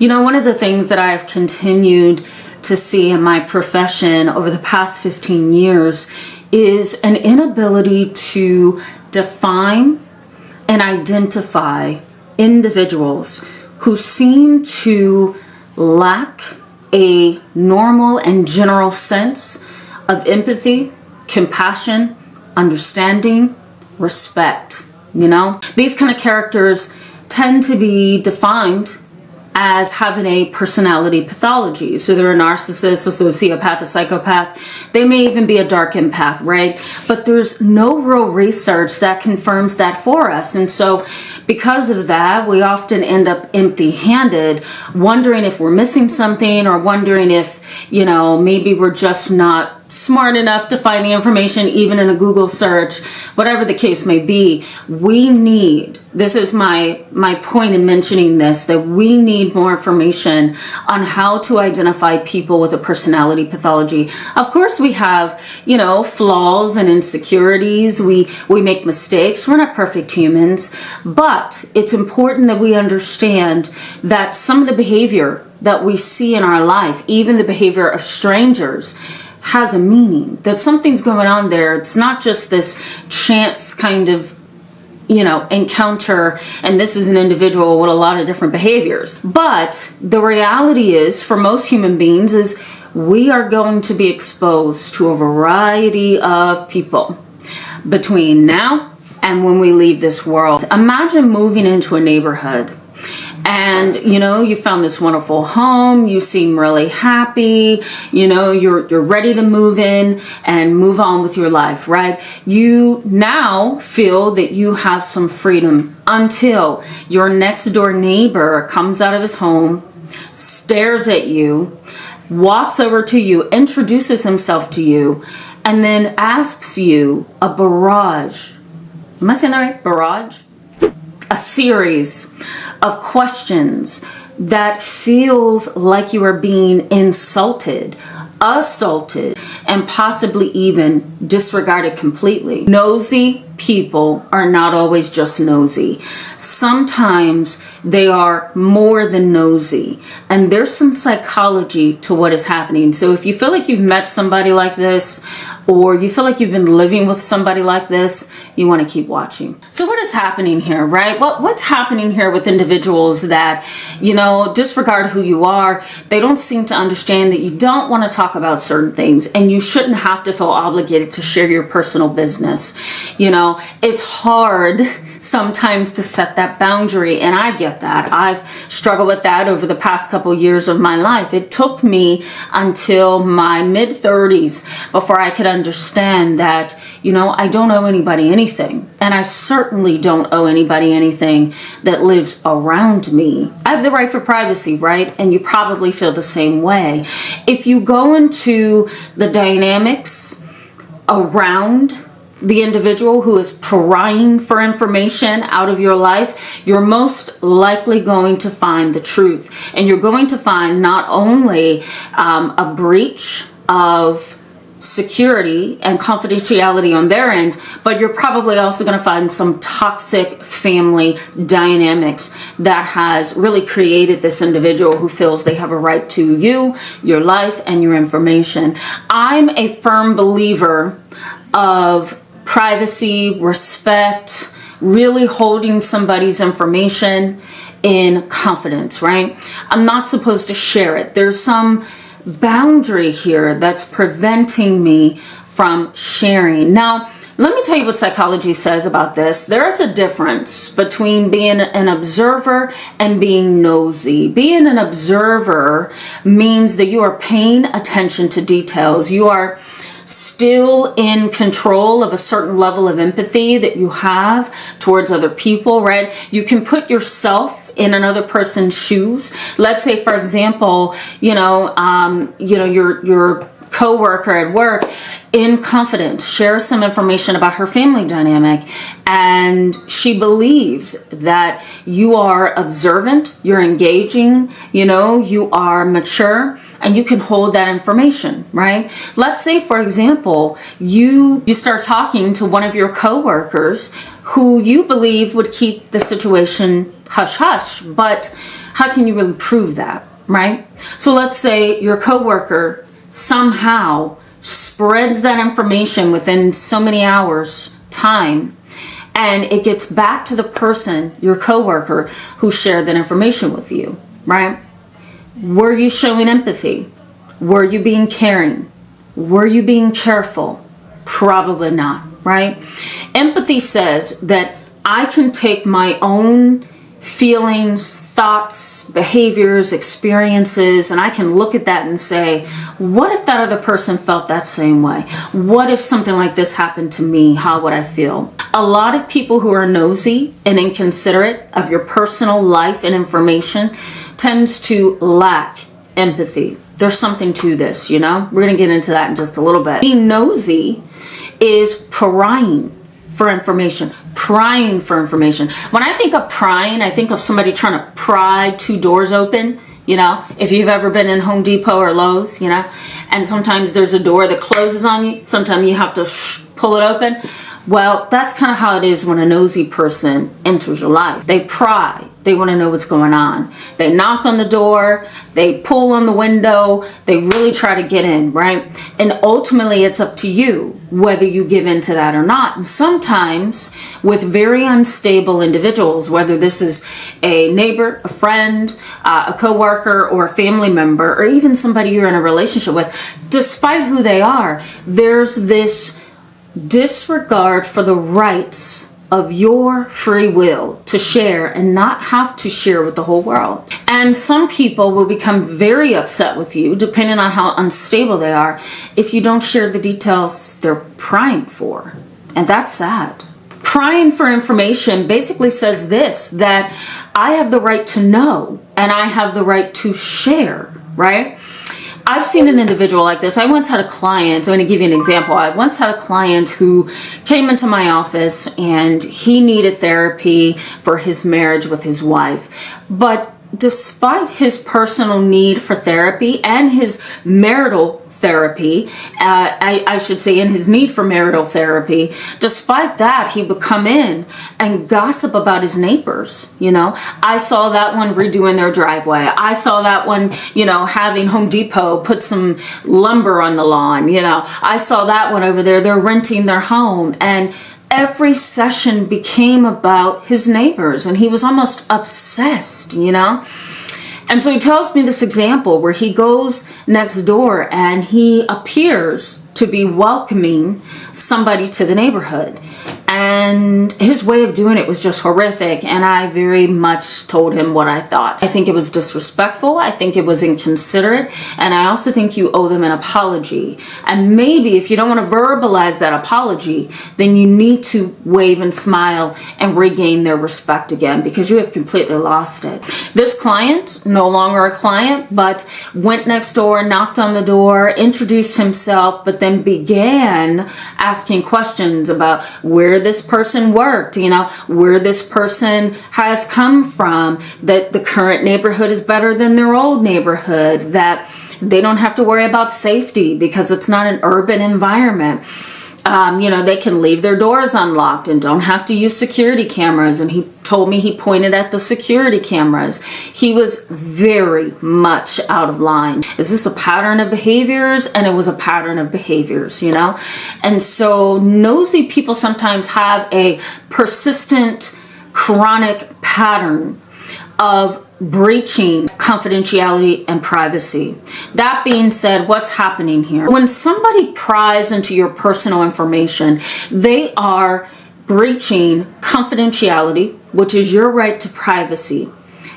You know, one of the things that I have continued to see in my profession over the past 15 years is an inability to define and identify individuals who seem to lack a normal and general sense of empathy, compassion, understanding, respect. You know, these kind of characters tend to be defined as having a personality pathology. So they're a narcissist, a sociopath, a psychopath. They may even be a dark empath, right? But there's no real research that confirms that for us. And so because of that, we often end up empty-handed, wondering if we're missing something, or wondering if, you know, maybe we're just not smart enough to find the information even in a Google search. Whatever the case may be, we need, this is my point in mentioning this, that we need more information on how to identify people with a personality pathology. Of course, we have, you know, flaws and insecurities. We make mistakes. We're not perfect humans, but it's important that we understand that some of the behavior that we see in our life, even the behavior of strangers, has a meaning, that something's going on there. It's not just this chance kind of, you know, encounter, and this is an individual with a lot of different behaviors. But the reality is, for most human beings, is we are going to be exposed to a variety of people between now and when we leave this world. Imagine moving into a neighborhood and, you know, you found this wonderful home, you seem really happy, you know, you're ready to move in and move on with your life, right? You now feel that you have some freedom until your next door neighbor comes out of his home, stares at you, walks over to you, introduces himself to you, and then asks you a barrage. Am I saying that right? Barrage? A series of questions that feels like you are being insulted, assaulted, and possibly even disregarded completely. Nosy people are not always just nosy. Sometimes they are more than nosy, and there's some psychology to what is happening. So if you feel like you've met somebody like this, or you feel like you've been living with somebody like this, you want to keep watching. So what is happening here, right? What's happening here with individuals that, you know, disregard who you are? They don't seem to understand that you don't want to talk about certain things, and you shouldn't have to feel obligated to share your personal business. You know, it's hard sometimes to set that boundary, and I get that. I've struggled with that over the past couple years of my life. It took me until my mid-30s before I could understand that, you know, I don't owe anybody anything, and I certainly don't owe anybody anything that lives around me. I have the right for privacy, right? And you probably feel the same way. If you go into the dynamics around the individual who is prying for information out of your life, you're most likely going to find the truth. And you're going to find not only a breach of security and confidentiality on their end, but you're probably also going to find some toxic family dynamics that has really created this individual who feels they have a right to you, your life, and your information. I'm a firm believer of privacy, respect, really holding somebody's information in confidence, right? I'm not supposed to share it. There's some boundary here that's preventing me from sharing. Now, let me tell you what psychology says about this. There's a difference between being an observer and being nosy. Being an observer means that you are paying attention to details. You are still in control of a certain level of empathy that you have towards other people, right? You can put yourself in another person's shoes. Let's say, for example, your coworker at work, in confidence, shares some information about her family dynamic, and she believes that you are observant, you're engaging, you are mature, and you can hold that information, right? Let's say, for example, you start talking to one of your coworkers who you believe would keep the situation hush-hush, but how can you really prove that, right? So let's say your coworker somehow spreads that information within so many hours time, and it gets back to the person, your coworker, who shared that information with you, right? Were you showing empathy? Were you being caring? Were you being careful? Probably not, right? Empathy says that I can take my own feelings, thoughts, behaviors, experiences, and I can look at that and say, what if that other person felt that same way? What if something like this happened to me? How would I feel? A lot of people who are nosy and inconsiderate of your personal life and information tends to lack empathy. There's something to this, you know? We're going to get into that in just a little bit. Being nosy is prying for information. Prying for information. When I think of prying, I think of somebody trying to pry two doors open. You know, if you've ever been in Home Depot or Lowe's, you know, and sometimes there's a door that closes on you. Sometimes you have to pull it open. Well, that's kind of how it is when a nosy person enters your life. They pry. They want to know what's going on. They knock on the door. They pull on the window. They really try to get in, right? And ultimately, it's up to you whether you give in to that or not. And sometimes with very unstable individuals, whether this is a neighbor, a friend, a coworker, or a family member, or even somebody you're in a relationship with, despite who they are, there's this disregard for the rights of your free will to share and not have to share with the whole world. And some people will become very upset with you, depending on how unstable they are, if you don't share the details they're prying for. And that's sad. Prying for information basically says this, that I have the right to know and I have the right to share, right? I've seen an individual like this. I once had a client, I'm going to give you an example. I once had a client who came into my office and he needed therapy for his marriage with his wife. But despite his personal need for therapy and his marital therapy, I should say, in his need for marital therapy, despite that, he would come in and gossip about his neighbors. You know, I saw that one redoing their driveway. I saw that one, you know, having Home Depot put some lumber on the lawn. You know, I saw that one over there. They're renting their home. And every session became about his neighbors, and he was almost obsessed, you know. And so he tells me this example where he goes next door and he appears to be welcoming somebody to the neighborhood. And his way of doing it was just horrific. And I very much told him what I thought. I think it was disrespectful. I think it was inconsiderate. And I also think you owe them an apology. And maybe if you don't want to verbalize that apology, then you need to wave and smile and regain their respect again, because you have completely lost it. This client, no longer a client, but went next door, knocked on the door, introduced himself, but then began asking questions about where this person worked, you know, where this person has come from, that the current neighborhood is better than their old neighborhood, that they don't have to worry about safety because it's not an urban environment. You know, they can leave their doors unlocked and don't have to use security cameras. And he told me he pointed at the security cameras. He was very much out of line. Is this a pattern of behaviors? And it was a pattern of behaviors, you know? And so nosy people sometimes have a persistent, chronic pattern of breaching confidentiality and privacy. That being said, what's happening here? When somebody pries into your personal information, they are breaching confidentiality, which is your right to privacy,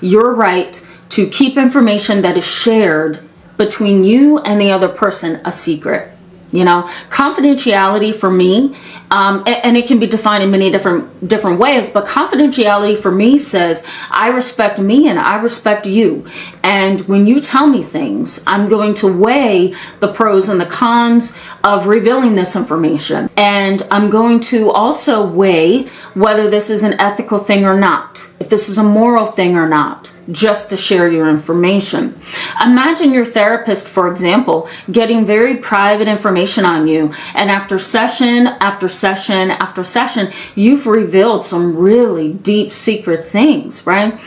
your right to keep information that is shared between you and the other person a secret. You know, confidentiality for me, and it can be defined in many different ways, but confidentiality for me says I respect me and I respect you. And when you tell me things, I'm going to weigh the pros and the cons of revealing this information. And I'm going to also weigh whether this is an ethical thing or not, if this is a moral thing or not, just to share your information. Imagine your therapist, for example, getting very private information on you, and after session after session after session, you've revealed some really deep secret things, right?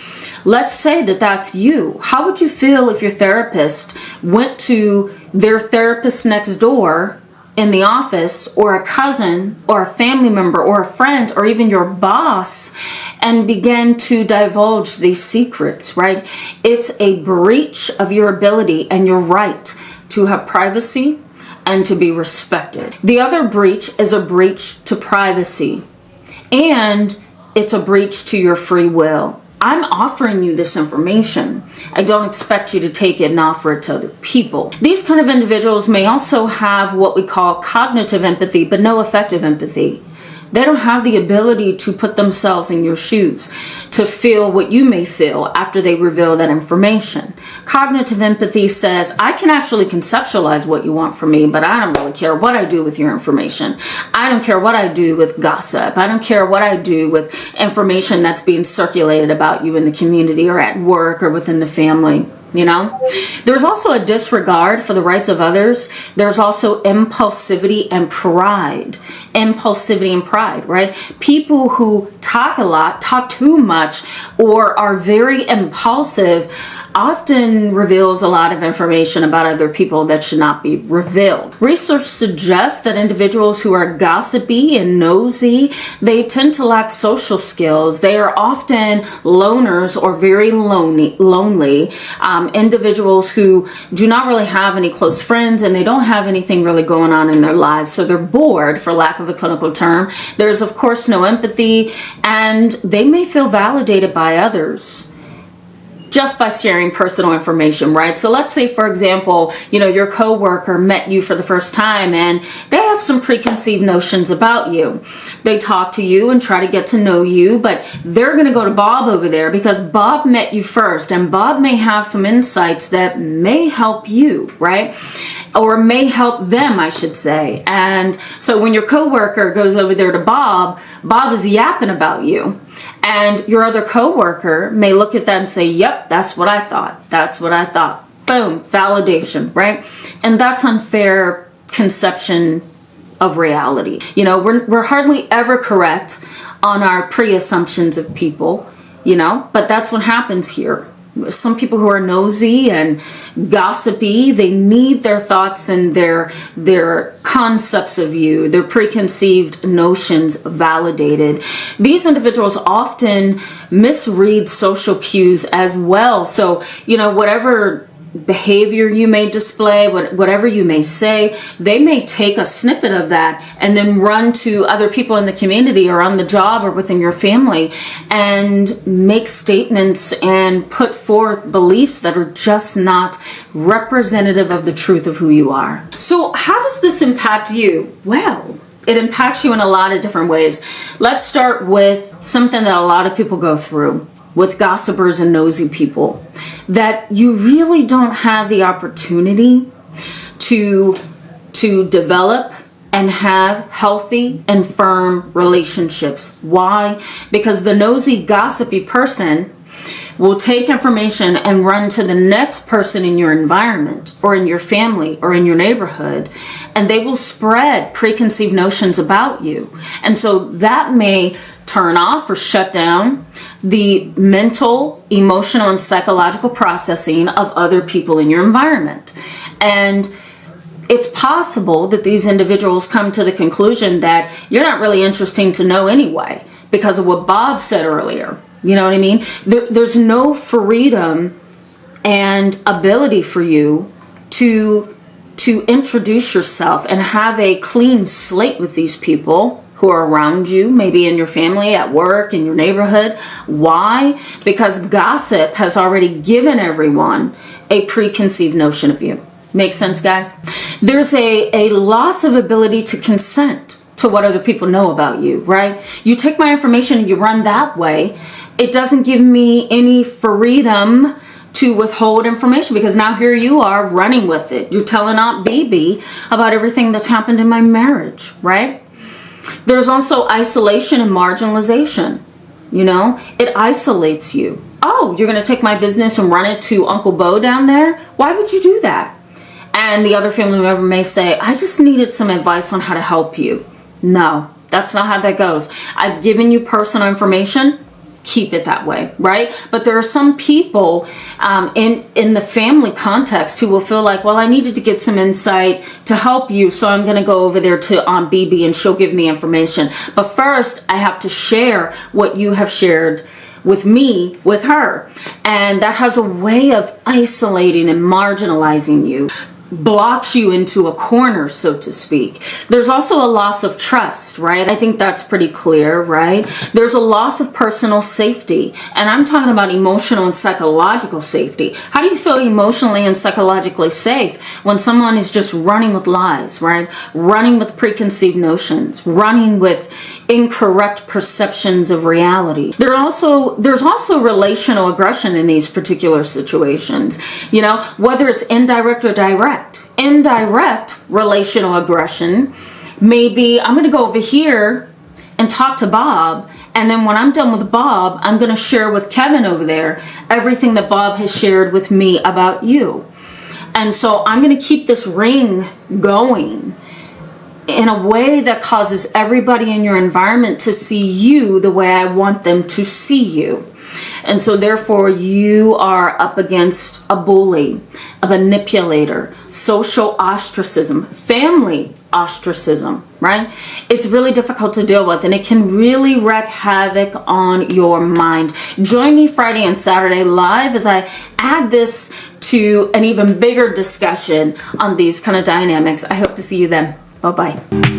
Let's say that that's you. How would you feel if your therapist went to their therapist next door in the office, or a cousin, or a family member, or a friend, or even your boss, and began to divulge these secrets, right? It's a breach of your ability and your right to have privacy and to be respected. The other breach is a breach to privacy, and it's a breach to your free will. I'm offering you this information. I don't expect you to take it and offer it to other people. These kind of individuals may also have what we call cognitive empathy, but no effective empathy. They don't have the ability to put themselves in your shoes, to feel what you may feel after they reveal that information. Cognitive empathy says, I can actually conceptualize what you want from me, but I don't really care what I do with your information. I don't care what I do with gossip. I don't care what I do with information that's being circulated about you in the community or at work or within the family. You know, there's also a disregard for the rights of others. There's also impulsivity and pride. Impulsivity and pride, right? People who talk a lot, talk too much, or are very impulsive often reveals a lot of information about other people that should not be revealed. Research suggests that individuals who are gossipy and nosy, they tend to lack social skills. They are often loners or very lonely individuals who do not really have any close friends, and they don't have anything really going on in their lives. So they're bored, for lack of a clinical term. There's, of course, no empathy, and they may feel validated by others just by sharing personal information, right? So let's say, for example, your coworker met you for the first time and they have some preconceived notions about you. They talk to you and try to get to know you, but they're going to go to Bob over there because Bob met you first, and Bob may have some insights that may help you, right? Or may help them, I should say. And so when your coworker goes over there to Bob, Bob is yapping about you. And your other coworker may look at that and say, yep, that's what I thought. That's what I thought. Boom, validation, right? And that's unfair conception of reality. We're hardly ever correct on our pre-assumptions of people, but that's what happens here. Some people who are nosy and gossipy, they need their thoughts and their concepts of you, their preconceived notions validated. These individuals often misread social cues as well. So, whatever behavior you may display, whatever you may say, they may take a snippet of that and then run to other people in the community or on the job or within your family and make statements and put forth beliefs that are just not representative of the truth of who you are. So how does this impact you? Well, it impacts you in a lot of different ways. Let's start with something that a lot of people go through with gossipers and nosy people, that you really don't have the opportunity to develop and have healthy and firm relationships. Why? Because the nosy, gossipy person will take information and run to the next person in your environment or in your family or in your neighborhood, and they will spread preconceived notions about you. And so that may turn off or shut down the mental, emotional, and psychological processing of other people in your environment. And it's possible that these individuals come to the conclusion that you're not really interesting to know anyway because of what Bob said earlier. You know what I mean? There's no freedom and ability for you to introduce yourself and have a clean slate with these people who are around you, maybe in your family, at work, in your neighborhood. Why? Because gossip has already given everyone a preconceived notion of you. Make sense, guys? There's a loss of ability to consent to what other people know about you, right? You take my information and you run that way. It doesn't give me any freedom to withhold information, because now here you are running with it. You're telling Aunt BB about everything that's happened in my marriage, right? There's also isolation and marginalization. It isolates you. Oh, you're going to take my business and run it to Uncle Bo down there? Why would you do that? And the other family member may say, I just needed some advice on how to help you. No, that's not how that goes. I've given you personal information. keep it that way, right? But there are some people in the family context who will feel like, well, I needed to get some insight to help you, so I'm going to go over there to Aunt BB and she'll give me information. But first, I have to share what you have shared with me, with her. And that has a way of isolating and marginalizing you, blocks you into a corner, so to speak. There's also a loss of trust, right? I think that's pretty clear, right? There's a loss of personal safety. And I'm talking about emotional and psychological safety. How do you feel emotionally and psychologically safe when someone is just running with lies, right? Running with preconceived notions, running with incorrect perceptions of reality. There's also relational aggression in these particular situations, whether it's indirect or direct. Indirect relational aggression may be, I'm going to go over here and talk to Bob, and then when I'm done with Bob, I'm going to share with Kevin over there everything that Bob has shared with me about you. And so I'm going to keep this ring going in a way that causes everybody in your environment to see you the way I want them to see you. And so therefore you are up against a bully, a manipulator, social ostracism, family ostracism, right? It's really difficult to deal with, and it can really wreak havoc on your mind. Join me Friday and Saturday live as I add this to an even bigger discussion on these kind of dynamics. I hope to see you then. Bye-bye.